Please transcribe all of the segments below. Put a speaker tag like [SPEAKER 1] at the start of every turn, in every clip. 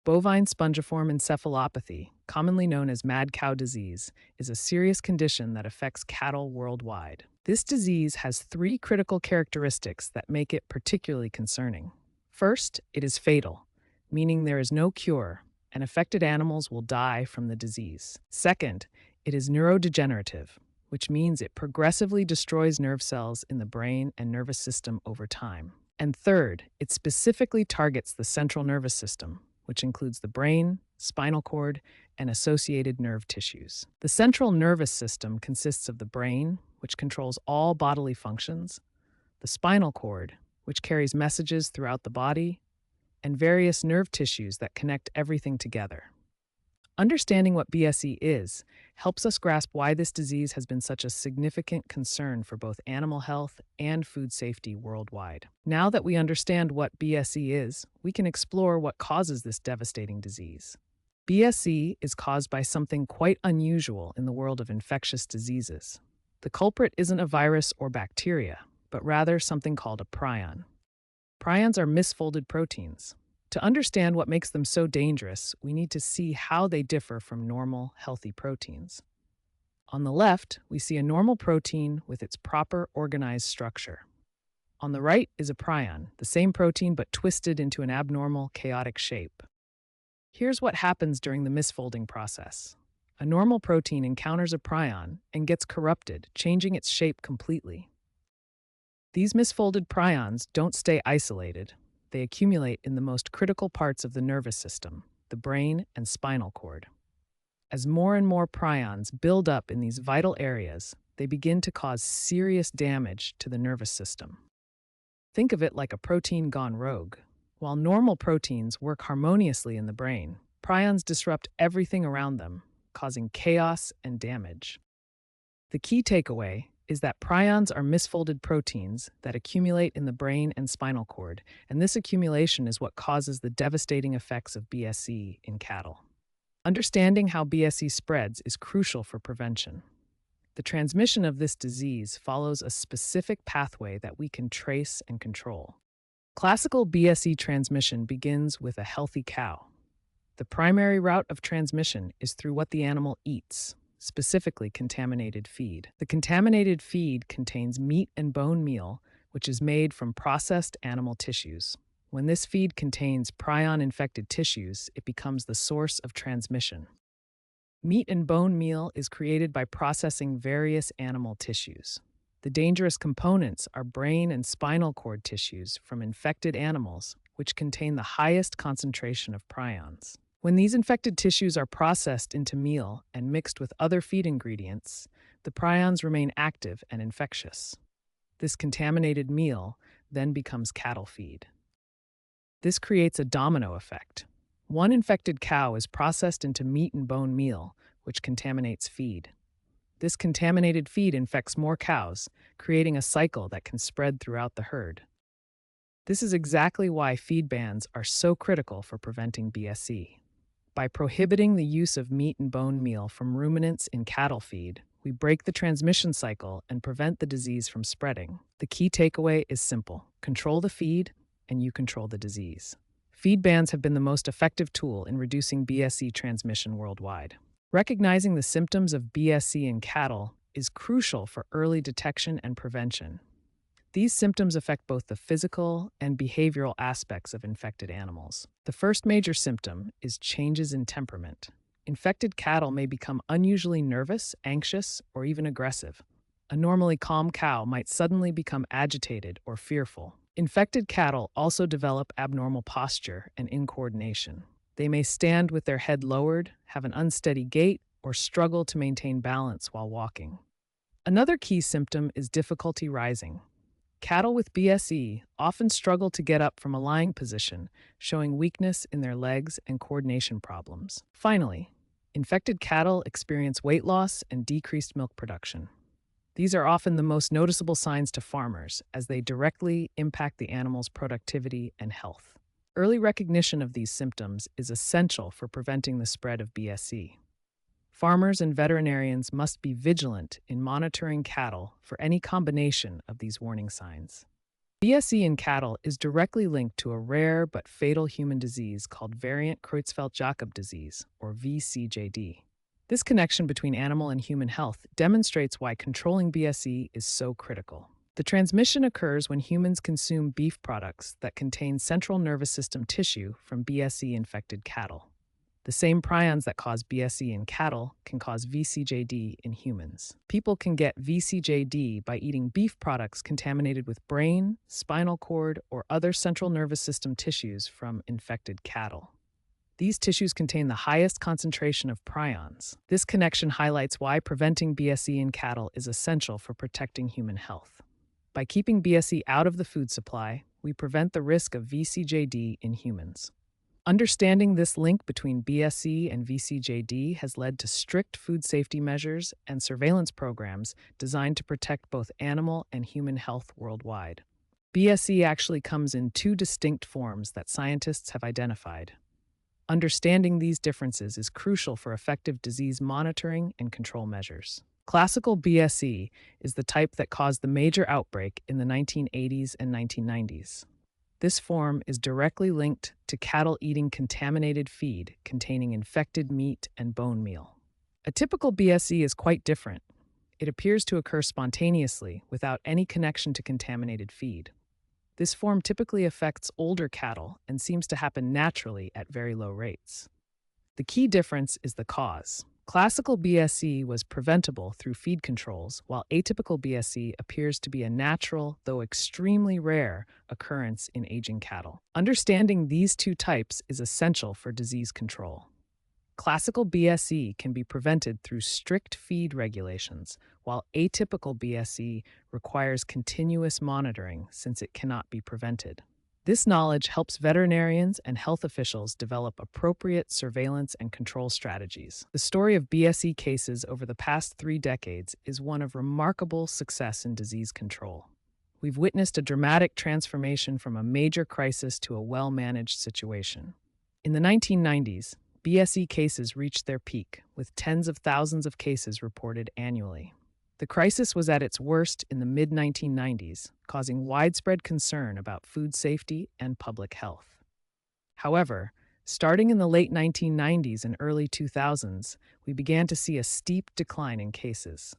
[SPEAKER 1] Bovine Spongiform Encephalopathy, commonly known as mad cow disease, is a serious condition that affects cattle worldwide. This disease has three critical characteristics that make it particularly concerning. First, it is fatal, meaning there is no cure, and affected animals will die from the disease. Second, it is neurodegenerative, which means it progressively destroys nerve cells in the brain and nervous system over time. And third, it specifically targets the central nervous system, which includes the brain, spinal cord, and associated nerve tissues. The central nervous system consists of the brain, which controls all bodily functions, the spinal cord, which carries messages throughout the body, and various nerve tissues that connect everything together. Understanding what BSE is helps us grasp why this disease has been such a significant concern for both animal health and food safety worldwide. Now that we understand what BSE is, we can explore what causes this devastating disease. BSE is caused by something quite unusual in the world of infectious diseases. The culprit isn't a virus or bacteria, but rather something called a prion. Prions are misfolded proteins. To understand what makes them so dangerous, we need to see how they differ from normal, healthy proteins. On the left, we see a normal protein with its proper organized structure. On the right is a prion, the same protein but twisted into an abnormal, chaotic shape. Here's what happens during the misfolding process. A normal protein encounters a prion and gets corrupted, changing its shape completely. These misfolded prions don't stay isolated. They accumulate in the most critical parts of the nervous system, the brain and spinal cord. As more and more prions build up in these vital areas, they begin to cause serious damage to the nervous system. Think of it like a protein gone rogue. While normal proteins work harmoniously in the brain, prions disrupt everything around them, causing chaos and damage. The key takeaway is that prions are misfolded proteins that accumulate in the brain and spinal cord, and this accumulation is what causes the devastating effects of BSE in cattle. Understanding how BSE spreads is crucial for prevention. The transmission of this disease follows a specific pathway that we can trace and control. Classical BSE transmission begins with a healthy cow. The primary route of transmission is through what the animal eats, specifically contaminated feed. The contaminated feed contains meat and bone meal, which is made from processed animal tissues. When this feed contains prion-infected tissues, it becomes the source of transmission. Meat and bone meal is created by processing various animal tissues. The dangerous components are brain and spinal cord tissues from infected animals, which contain the highest concentration of prions. When these infected tissues are processed into meal and mixed with other feed ingredients, the prions remain active and infectious. This contaminated meal then becomes cattle feed. This creates a domino effect. One infected cow is processed into meat and bone meal, which contaminates feed. This contaminated feed infects more cows, creating a cycle that can spread throughout the herd. This is exactly why feed bans are so critical for preventing BSE. By prohibiting the use of meat and bone meal from ruminants in cattle feed, we break the transmission cycle and prevent the disease from spreading. The key takeaway is simple: control the feed, and you control the disease. Feed bans have been the most effective tool in reducing BSE transmission worldwide. Recognizing the symptoms of BSE in cattle is crucial for early detection and prevention. These symptoms affect both the physical and behavioral aspects of infected animals. The first major symptom is changes in temperament. Infected cattle may become unusually nervous, anxious, or even aggressive. A normally calm cow might suddenly become agitated or fearful. Infected cattle also develop abnormal posture and incoordination. They may stand with their head lowered, have an unsteady gait, or struggle to maintain balance while walking. Another key symptom is difficulty rising. Cattle with BSE often struggle to get up from a lying position, showing weakness in their legs and coordination problems. Finally, infected cattle experience weight loss and decreased milk production. These are often the most noticeable signs to farmers, as they directly impact the animal's productivity and health. Early recognition of these symptoms is essential for preventing the spread of BSE. Farmers and veterinarians must be vigilant in monitoring cattle for any combination of these warning signs. BSE in cattle is directly linked to a rare but fatal human disease called variant Creutzfeldt-Jakob disease, or VCJD. This connection between animal and human health demonstrates why controlling BSE is so critical. The transmission occurs when humans consume beef products that contain central nervous system tissue from BSE-infected cattle. The same prions that cause BSE in cattle can cause VCJD in humans. People can get VCJD by eating beef products contaminated with brain, spinal cord, or other central nervous system tissues from infected cattle. These tissues contain the highest concentration of prions. This connection highlights why preventing BSE in cattle is essential for protecting human health. By keeping BSE out of the food supply, we prevent the risk of VCJD in humans. Understanding this link between BSE and VCJD has led to strict food safety measures and surveillance programs designed to protect both animal and human health worldwide. BSE actually comes in two distinct forms that scientists have identified. Understanding these differences is crucial for effective disease monitoring and control measures. Classical BSE is the type that caused the major outbreak in the 1980s and 1990s. This form is directly linked to cattle eating contaminated feed containing infected meat and bone meal. A typical BSE is quite different. It appears to occur spontaneously without any connection to contaminated feed. This form typically affects older cattle and seems to happen naturally at very low rates. The key difference is the cause. Classical BSE was preventable through feed controls, while atypical BSE appears to be a natural, though extremely rare, occurrence in aging cattle. Understanding these two types is essential for disease control. Classical BSE can be prevented through strict feed regulations, while atypical BSE requires continuous monitoring since it cannot be prevented. This knowledge helps veterinarians and health officials develop appropriate surveillance and control strategies. The story of BSE cases over the past 3 decades is one of remarkable success in disease control. We've witnessed a dramatic transformation from a major crisis to a well-managed situation. In the 1990s, BSE cases reached their peak, with tens of thousands of cases reported annually. The crisis was at its worst in the mid-1990s, causing widespread concern about food safety and public health. However, starting in the late 1990s and early 2000s, we began to see a steep decline in cases.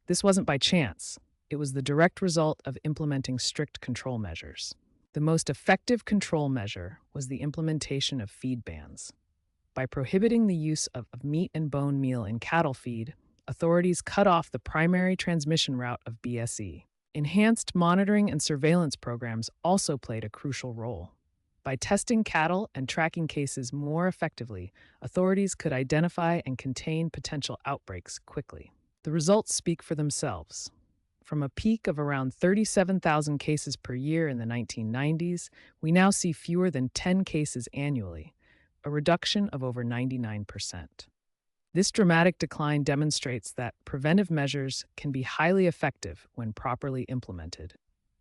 [SPEAKER 1] This wasn't by chance. It was the direct result of implementing strict control measures. The most effective control measure was the implementation of feed bans. By prohibiting the use of meat and bone meal in cattle feed, authorities cut off the primary transmission route of BSE. Enhanced monitoring and surveillance programs also played a crucial role. By testing cattle and tracking cases more effectively, authorities could identify and contain potential outbreaks quickly. The results speak for themselves. From a peak of around 37,000 cases per year in the 1990s, we now see fewer than 10 cases annually, a reduction of over 99%. This dramatic decline demonstrates that preventive measures can be highly effective when properly implemented.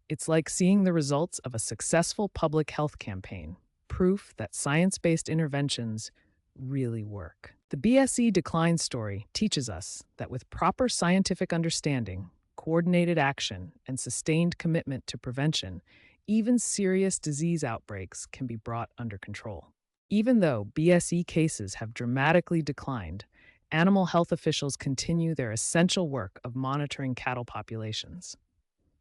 [SPEAKER 1] It's like seeing the results of a successful public health campaign, proof that science-based interventions really work. The BSE decline story teaches us that with proper scientific understanding, coordinated action, and sustained commitment to prevention, even serious disease outbreaks can be brought under control. Even though BSE cases have dramatically declined, animal health officials continue their essential work of monitoring cattle populations.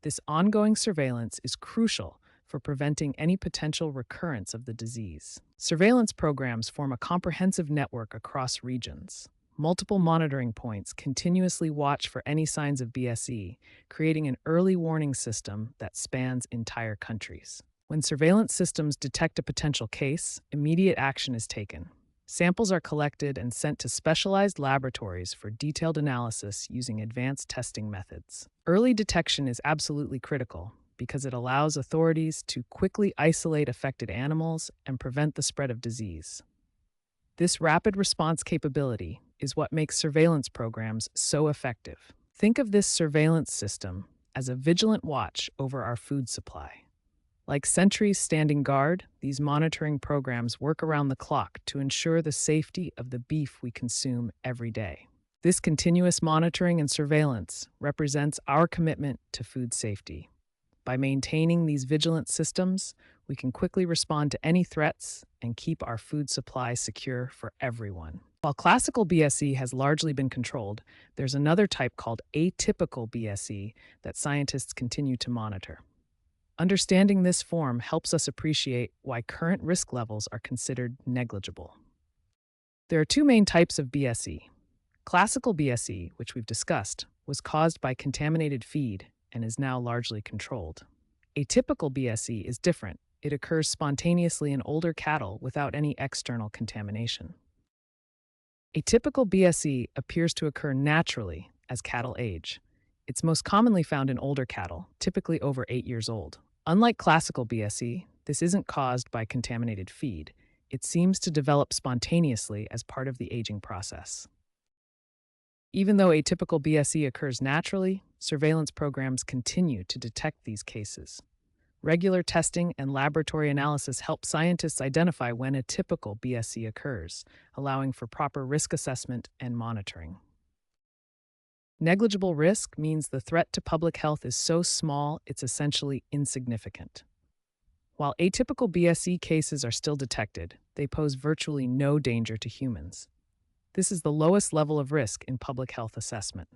[SPEAKER 1] This ongoing surveillance is crucial for preventing any potential recurrence of the disease. Surveillance programs form a comprehensive network across regions. Multiple monitoring points continuously watch for any signs of BSE, creating an early warning system that spans entire countries. When surveillance systems detect a potential case, immediate action is taken. Samples are collected and sent to specialized laboratories for detailed analysis using advanced testing methods. Early detection is absolutely critical because it allows authorities to quickly isolate affected animals and prevent the spread of disease. This rapid response capability is what makes surveillance programs so effective. Think of this surveillance system as a vigilant watch over our food supply. Like sentries standing guard, these monitoring programs work around the clock to ensure the safety of the beef we consume every day. This continuous monitoring and surveillance represents our commitment to food safety. By maintaining these vigilant systems, we can quickly respond to any threats and keep our food supply secure for everyone. While classical BSE has largely been controlled, there's another type called atypical BSE that scientists continue to monitor. Understanding this form helps us appreciate why current risk levels are considered negligible. There are two main types of BSE. Classical BSE, which we've discussed, was caused by contaminated feed and is now largely controlled. Atypical BSE is different. It occurs spontaneously in older cattle without any external contamination. Atypical BSE appears to occur naturally as cattle age. It's most commonly found in older cattle, typically over 8 years old. Unlike classical BSE, this isn't caused by contaminated feed. It seems to develop spontaneously as part of the aging process. Even though atypical BSE occurs naturally, surveillance programs continue to detect these cases. Regular testing and laboratory analysis help scientists identify when a typical BSE occurs, allowing for proper risk assessment and monitoring. Negligible risk means the threat to public health is so small it's essentially insignificant. While atypical BSE cases are still detected, they pose virtually no danger to humans. This is the lowest level of risk in public health assessment.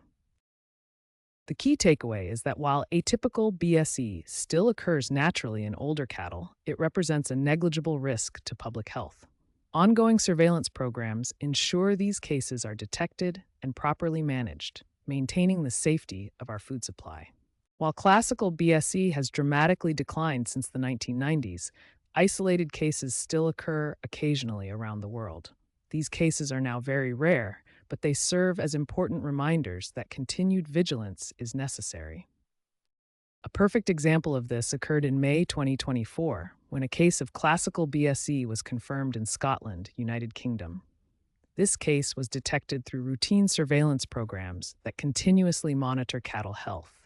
[SPEAKER 1] The key takeaway is that while atypical BSE still occurs naturally in older cattle, it represents a negligible risk to public health. Ongoing surveillance programs ensure these cases are detected and properly managed, maintaining the safety of our food supply. While classical BSE has dramatically declined since the 1990s, isolated cases still occur occasionally around the world. These cases are now very rare, but they serve as important reminders that continued vigilance is necessary. A perfect example of this occurred in May 2024, when a case of classical BSE was confirmed in Scotland, United Kingdom. This case was detected through routine surveillance programs that continuously monitor cattle health.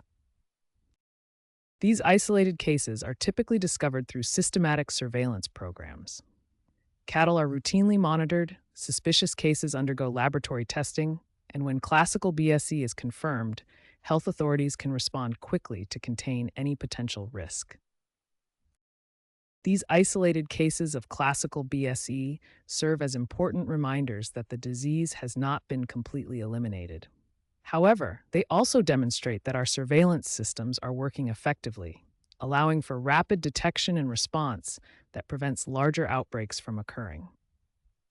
[SPEAKER 1] These isolated cases are typically discovered through systematic surveillance programs. Cattle are routinely monitored, suspicious cases undergo laboratory testing, and when classical BSE is confirmed, health authorities can respond quickly to contain any potential risk. These isolated cases of classical BSE serve as important reminders that the disease has not been completely eliminated. However, they also demonstrate that our surveillance systems are working effectively, allowing for rapid detection and response that prevents larger outbreaks from occurring.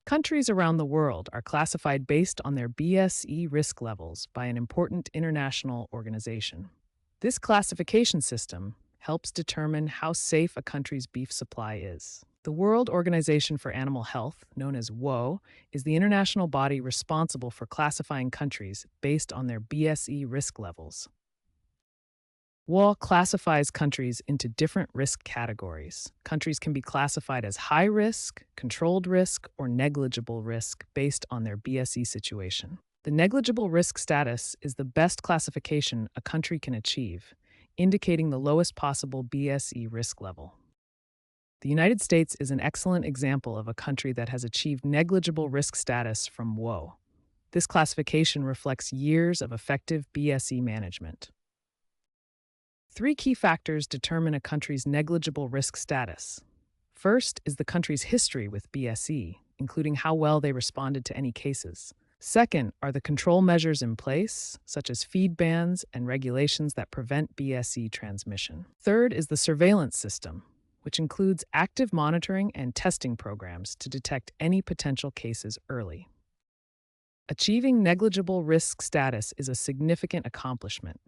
[SPEAKER 1] Countries around the world are classified based on their BSE risk levels by an important international organization. This classification system helps determine how safe a country's beef supply is. The World Organization for Animal Health, known as WHO, is the international body responsible for classifying countries based on their BSE risk levels. WHO classifies countries into different risk categories. Countries can be classified as high risk, controlled risk, or negligible risk based on their BSE situation. The negligible risk status is the best classification a country can achieve, indicating the lowest possible BSE risk level. The United States is an excellent example of a country that has achieved negligible risk status from WHO. This classification reflects years of effective BSE management. 3 key factors determine a country's negligible risk status. First is the country's history with BSE, including how well they responded to any cases. Second are the control measures in place, such as feed bans and regulations that prevent BSE transmission. Third is the surveillance system, which includes active monitoring and testing programs to detect any potential cases early. Achieving negligible risk status is a significant accomplishment.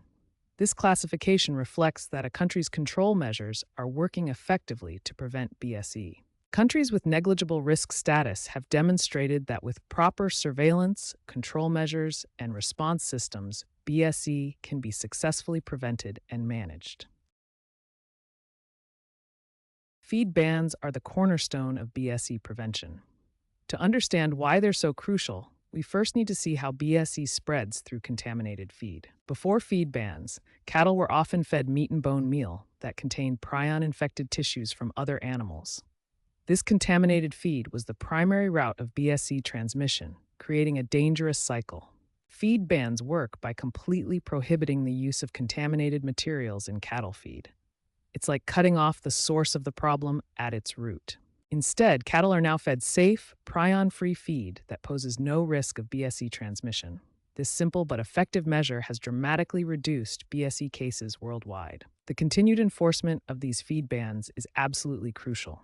[SPEAKER 1] This classification reflects that a country's control measures are working effectively to prevent BSE. Countries with negligible risk status have demonstrated that with proper surveillance, control measures, and response systems, BSE can be successfully prevented and managed. Feed bans are the cornerstone of BSE prevention. To understand why they're so crucial, we first need to see how BSE spreads through contaminated feed. Before feed bans, cattle were often fed meat and bone meal that contained prion-infected tissues from other animals. This contaminated feed was the primary route of BSE transmission, creating a dangerous cycle. Feed bans work by completely prohibiting the use of contaminated materials in cattle feed. It's like cutting off the source of the problem at its root. Instead, cattle are now fed safe, prion-free feed that poses no risk of BSE transmission. This simple but effective measure has dramatically reduced BSE cases worldwide. The continued enforcement of these feed bans is absolutely crucial.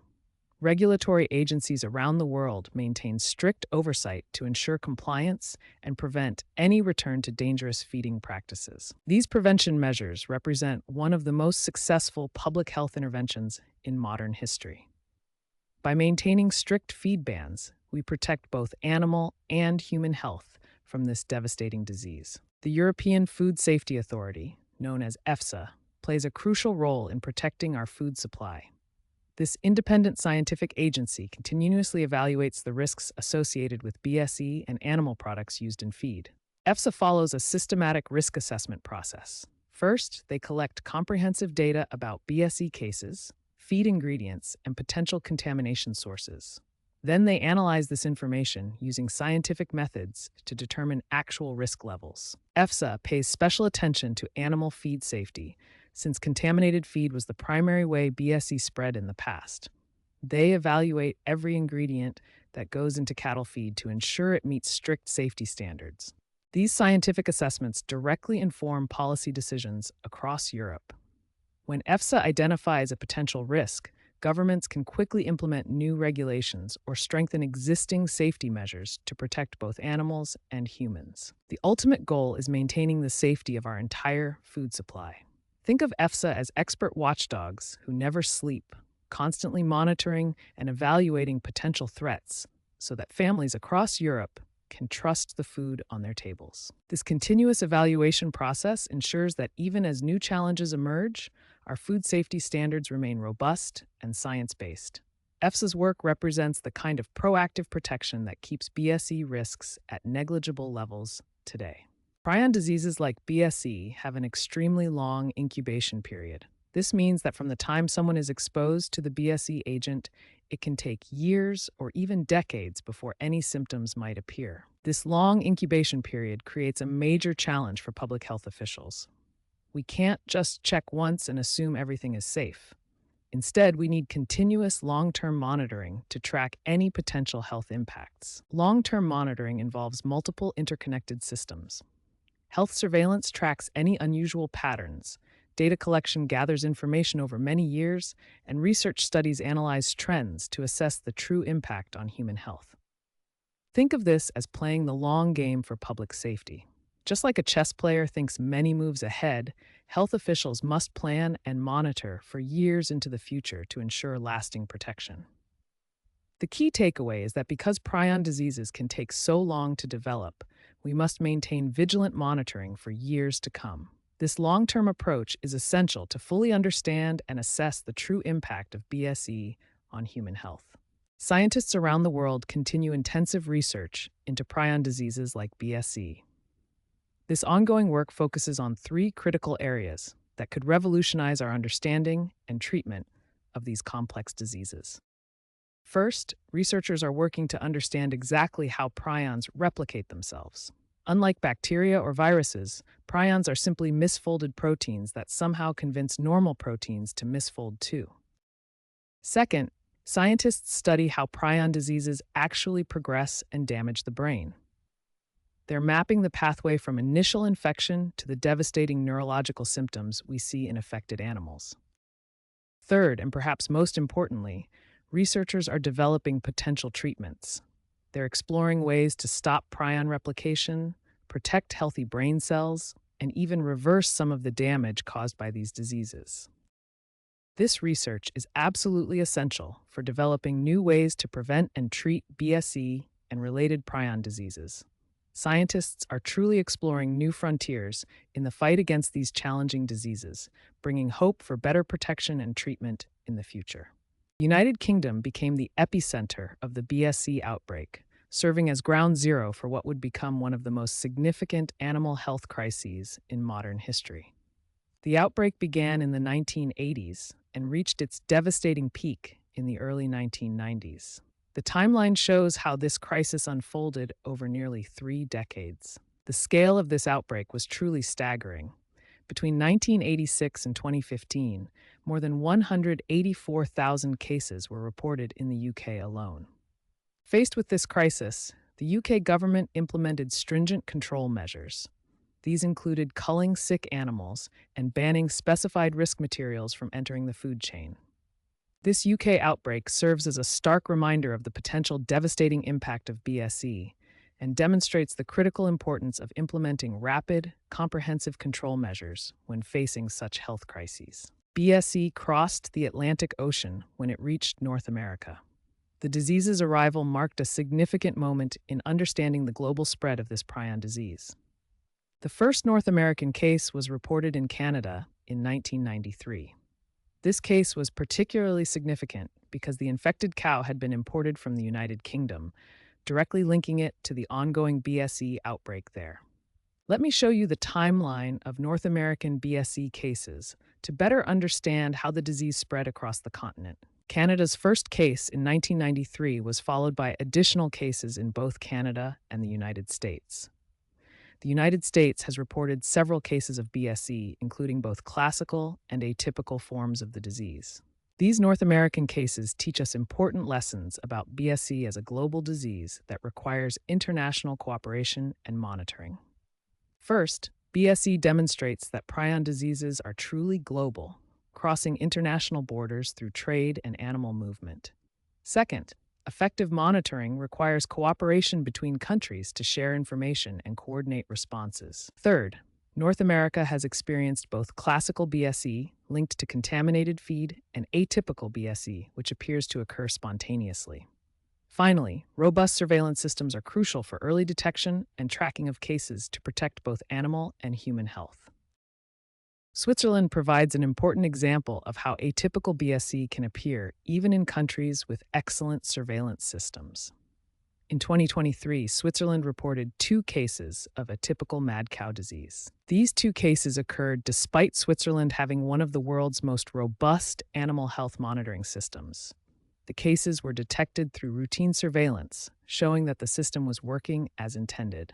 [SPEAKER 1] Regulatory agencies around the world maintain strict oversight to ensure compliance and prevent any return to dangerous feeding practices. These prevention measures represent one of the most successful public health interventions in modern history. By maintaining strict feed bans, we protect both animal and human health from this devastating disease. The European Food Safety Authority, known as EFSA, plays a crucial role in protecting our food supply. This independent scientific agency continuously evaluates the risks associated with BSE and animal products used in feed. EFSA follows a systematic risk assessment process. First, they collect comprehensive data about BSE cases, feed ingredients, and potential contamination sources. Then they analyze this information using scientific methods to determine actual risk levels. EFSA pays special attention to animal feed safety, since contaminated feed was the primary way BSE spread in the past. They evaluate every ingredient that goes into cattle feed to ensure it meets strict safety standards. These scientific assessments directly inform policy decisions across Europe. When EFSA identifies a potential risk, governments can quickly implement new regulations or strengthen existing safety measures to protect both animals and humans. The ultimate goal is maintaining the safety of our entire food supply. Think of EFSA as expert watchdogs who never sleep, constantly monitoring and evaluating potential threats so that families across Europe can trust the food on their tables. This continuous evaluation process ensures that even as new challenges emerge, our food safety standards remain robust and science-based. EFSA's work represents the kind of proactive protection that keeps BSE risks at negligible levels today. Prion diseases like BSE have an extremely long incubation period. This means that from the time someone is exposed to the BSE agent, it can take years or even decades before any symptoms might appear. This long incubation period creates a major challenge for public health officials. We can't just check once and assume everything is safe. Instead, we need continuous long-term monitoring to track any potential health impacts. Long-term monitoring involves multiple interconnected systems. Health surveillance tracks any unusual patterns. Data collection gathers information over many years, and research studies analyze trends to assess the true impact on human health. Think of this as playing the long game for public safety. Just like a chess player thinks many moves ahead, health officials must plan and monitor for years into the future to ensure lasting protection. The key takeaway is that because prion diseases can take so long to develop, we must maintain vigilant monitoring for years to come. This long-term approach is essential to fully understand and assess the true impact of BSE on human health. Scientists around the world continue intensive research into prion diseases like BSE. This ongoing work focuses on three critical areas that could revolutionize our understanding and treatment of these complex diseases. First, researchers are working to understand exactly how prions replicate themselves. Unlike bacteria or viruses, prions are simply misfolded proteins that somehow convince normal proteins to misfold too. Second, scientists study how prion diseases actually progress and damage the brain. They're mapping the pathway from initial infection to the devastating neurological symptoms we see in affected animals. Third, and perhaps most importantly, researchers are developing potential treatments. They're exploring ways to stop prion replication, protect healthy brain cells, and even reverse some of the damage caused by these diseases. This research is absolutely essential for developing new ways to prevent and treat BSE and related prion diseases. Scientists are truly exploring new frontiers in the fight against these challenging diseases, bringing hope for better protection and treatment in the future. The United Kingdom became the epicenter of the BSE outbreak, serving as ground zero for what would become one of the most significant animal health crises in modern history. The outbreak began in the 1980s and reached its devastating peak in the early 1990s. The timeline shows how this crisis unfolded over nearly 3 decades. The scale of this outbreak was truly staggering. Between 1986 and 2015, more than 184,000 cases were reported in the UK alone. Faced with this crisis, the UK government implemented stringent control measures. These included culling sick animals and banning specified risk materials from entering the food chain. This UK outbreak serves as a stark reminder of the potential devastating impact of BSE and demonstrates the critical importance of implementing rapid, comprehensive control measures when facing such health crises. BSE crossed the Atlantic Ocean when it reached North America. The disease's arrival marked a significant moment in understanding the global spread of this prion disease. The first North American case was reported in Canada in 1993. This case was particularly significant because the infected cow had been imported from the United Kingdom, directly linking it to the ongoing BSE outbreak there. Let me show you the timeline of North American BSE cases to better understand how the disease spread across the continent. Canada's first case in 1993 was followed by additional cases in both Canada and the United States. The United States has reported several cases of BSE, including both classical and atypical forms of the disease. These North American cases teach us important lessons about BSE as a global disease that requires international cooperation and monitoring. First, BSE demonstrates that prion diseases are truly global, crossing international borders through trade and animal movement. Second, effective monitoring requires cooperation between countries to share information and coordinate responses. Third, North America has experienced both classical BSE, linked to contaminated feed, and atypical BSE, which appears to occur spontaneously. Finally, robust surveillance systems are crucial for early detection and tracking of cases to protect both animal and human health. Switzerland provides an important example of how atypical BSE can appear even in countries with excellent surveillance systems. In 2023, Switzerland reported 2 cases of atypical mad cow disease. These 2 cases occurred despite Switzerland having one of the world's most robust animal health monitoring systems. The cases were detected through routine surveillance, showing that the system was working as intended.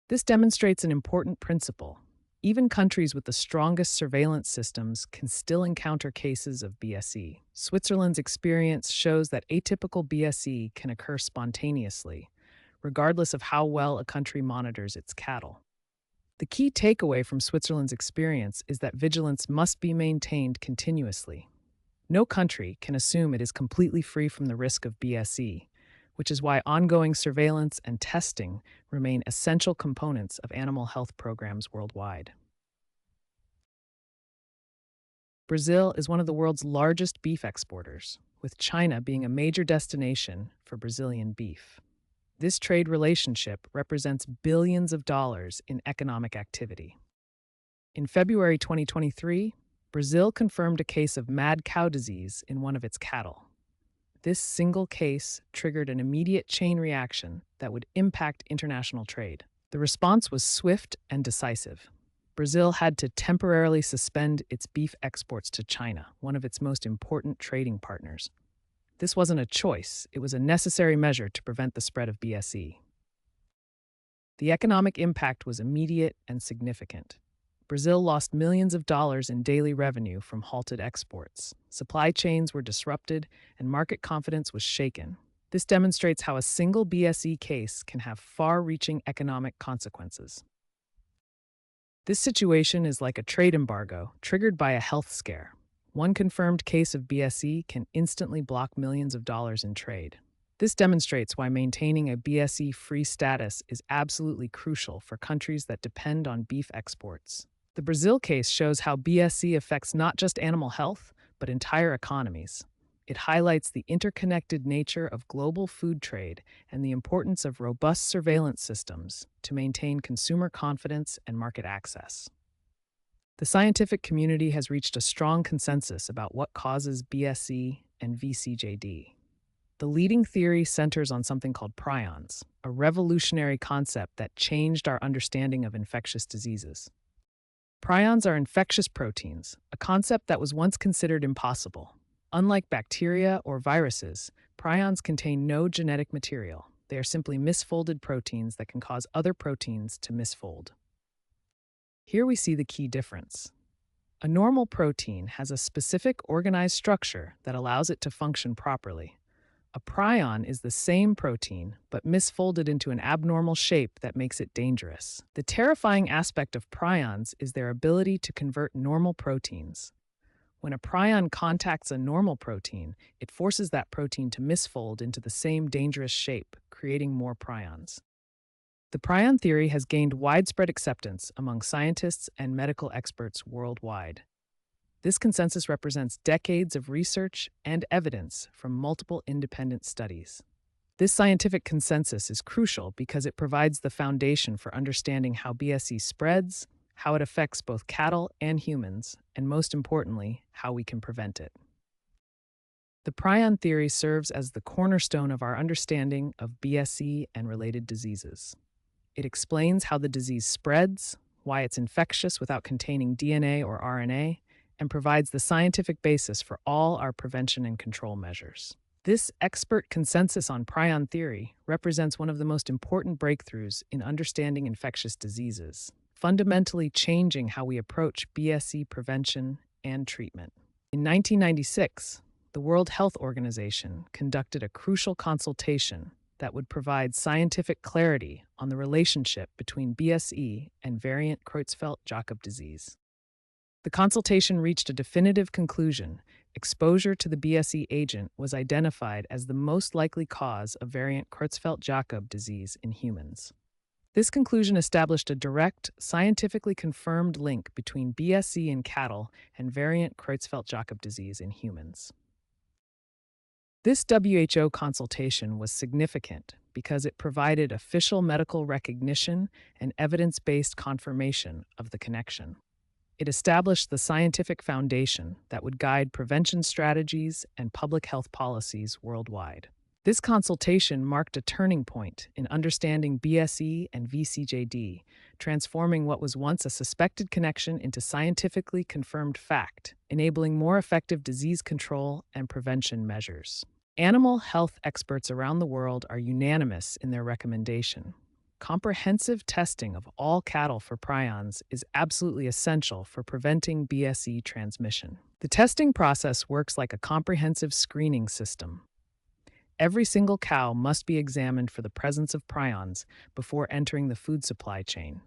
[SPEAKER 1] This demonstrates an important principle. Even countries with the strongest surveillance systems can still encounter cases of BSE. Switzerland's experience shows that atypical BSE can occur spontaneously, regardless of how well a country monitors its cattle. The key takeaway from Switzerland's experience is that vigilance must be maintained continuously. No country can assume it is completely free from the risk of BSE, which is why ongoing surveillance and testing remain essential components of animal health programs worldwide. Brazil is one of the world's largest beef exporters, with China being a major destination for Brazilian beef. This trade relationship represents billions of dollars in economic activity. In February 2023, Brazil confirmed a case of mad cow disease in one of its cattle. This single case triggered an immediate chain reaction that would impact international trade. The response was swift and decisive. Brazil had to temporarily suspend its beef exports to China, one of its most important trading partners. This wasn't a choice, it was a necessary measure to prevent the spread of BSE. The economic impact was immediate and significant. Brazil lost millions of dollars in daily revenue from halted exports. Supply chains were disrupted, and market confidence was shaken. This demonstrates how a single BSE case can have far-reaching economic consequences. This situation is like a trade embargo triggered by a health scare. One confirmed case of BSE can instantly block millions of dollars in trade. This demonstrates why maintaining a BSE-free status is absolutely crucial for countries that depend on beef exports. The Brazil case shows how BSE affects not just animal health, but entire economies. It highlights the interconnected nature of global food trade and the importance of robust surveillance systems to maintain consumer confidence and market access. The scientific community has reached a strong consensus about what causes BSE and VCJD. The leading theory centers on something called prions, a revolutionary concept that changed our understanding of infectious diseases. Prions are infectious proteins, a concept that was once considered impossible. Unlike bacteria or viruses, prions contain no genetic material. They are simply misfolded proteins that can cause other proteins to misfold. Here we see the key difference. A normal protein has a specific organized structure that allows it to function properly. A prion is the same protein, but misfolded into an abnormal shape that makes it dangerous. The terrifying aspect of prions is their ability to convert normal proteins. When a prion contacts a normal protein, it forces that protein to misfold into the same dangerous shape, creating more prions. The prion theory has gained widespread acceptance among scientists and medical experts worldwide. This consensus represents decades of research and evidence from multiple independent studies. This scientific consensus is crucial because it provides the foundation for understanding how BSE spreads, how it affects both cattle and humans, and most importantly, how we can prevent it. The prion theory serves as the cornerstone of our understanding of BSE and related diseases. It explains how the disease spreads, why it's infectious without containing DNA or RNA, and provides the scientific basis for all our prevention and control measures. This expert consensus on prion theory represents one of the most important breakthroughs in understanding infectious diseases, fundamentally changing how we approach BSE prevention and treatment. In 1996, the World Health Organization conducted a crucial consultation that would provide scientific clarity on the relationship between BSE and variant Creutzfeldt-Jakob disease. The consultation reached a definitive conclusion. Exposure to the BSE agent was identified as the most likely cause of variant Creutzfeldt-Jakob disease in humans. This conclusion established a direct, scientifically confirmed link between BSE in cattle and variant Creutzfeldt-Jakob disease in humans. This WHO consultation was significant because it provided official medical recognition and evidence-based confirmation of the connection. It established the scientific foundation that would guide prevention strategies and public health policies worldwide. This consultation marked a turning point in understanding BSE and VCJD, transforming what was once a suspected connection into scientifically confirmed fact, enabling more effective disease control and prevention measures. Animal health experts around the world are unanimous in their recommendation. Comprehensive testing of all cattle for prions is absolutely essential for preventing BSE transmission. The testing process works like a comprehensive screening system. Every single cow must be examined for the presence of prions before entering the food supply chain.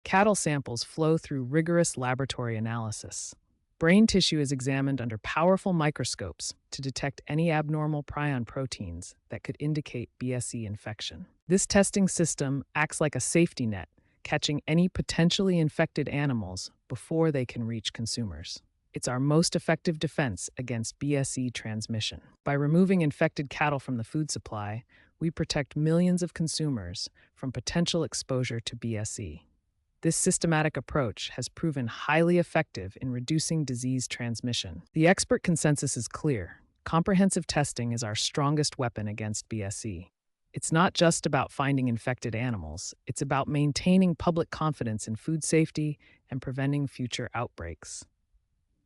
[SPEAKER 1] Cattle samples flow through rigorous laboratory analysis. Brain tissue is examined under powerful microscopes to detect any abnormal prion proteins that could indicate BSE infection. This testing system acts like a safety net, catching any potentially infected animals before they can reach consumers. It's our most effective defense against BSE transmission. By removing infected cattle from the food supply, we protect millions of consumers from potential exposure to BSE. This systematic approach has proven highly effective in reducing disease transmission. The expert consensus is clear. Comprehensive testing is our strongest weapon against BSE. It's not just about finding infected animals, it's about maintaining public confidence in food safety and preventing future outbreaks.